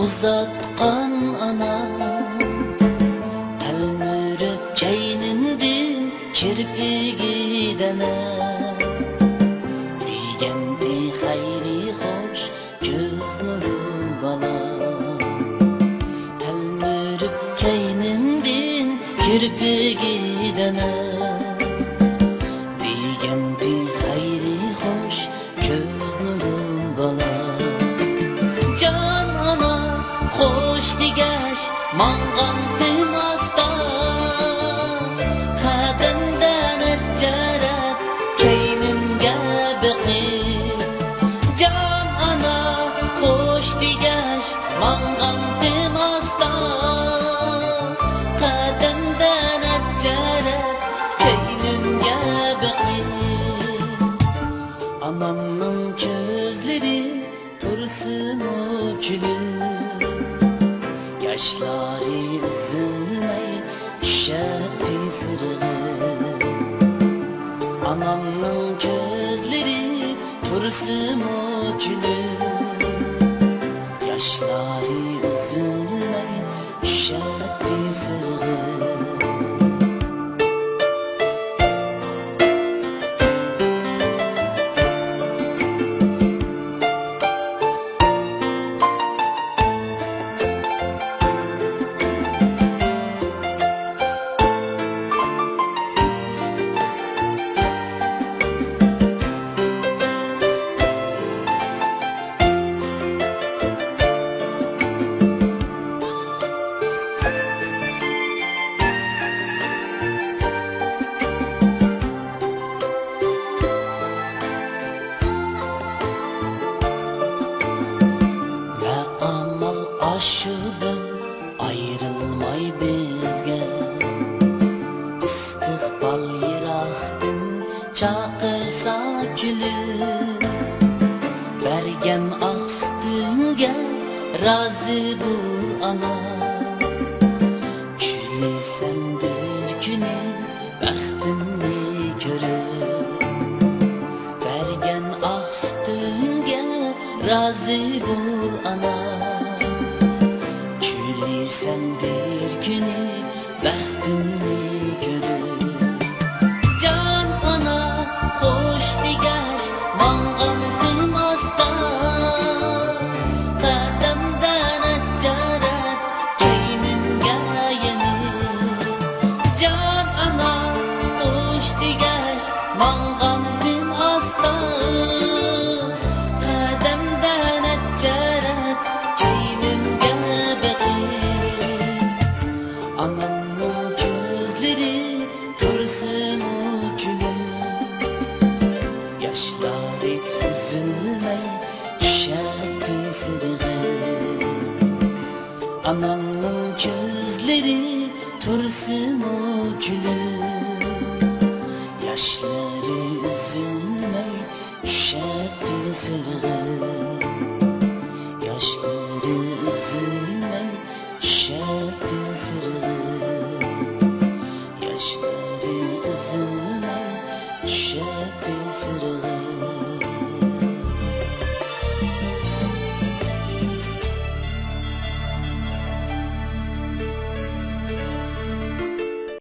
uzatkan ana Telmürüp keynindin kirpigidene Digendi hayri hoş göz nurun bala Telmürüp keynindin kirpigidene Digendi hayri hoş göz nurun bala Can ana hoş digeş mangan timasta Kadenden etceret keynimge beqir Can ana hoş digeş mangan timasta Kadenden etceret keynimge beqir Anamның közleri tursun o külür Yaşları üzülmey düşetti sırgı Anamның közleri tursun o külür Yaşları üzülmey düşetti sırgı Aşıdan ayrılmay bizge İstiqbal yiraqdın çaqırsa külür Bergen ağ sütünge razı bul ana Külüsen bir günü bəxtimni görür Bergen ağ sütünge razı bul ana Sen bir günü bəxtimni görür Can ana hoş digeş mangan timasta Qədəmdən əcərət keynimge yenir Can ana hoş digeş mangan timasta Qədəmdən əcərət keynimge Anamның gözleri tursun o külür Yaşları üzülmey düşetti sırgı Anamның gözleri tursun o külür Yaşları üzülmey düşetti sırgı Yaşları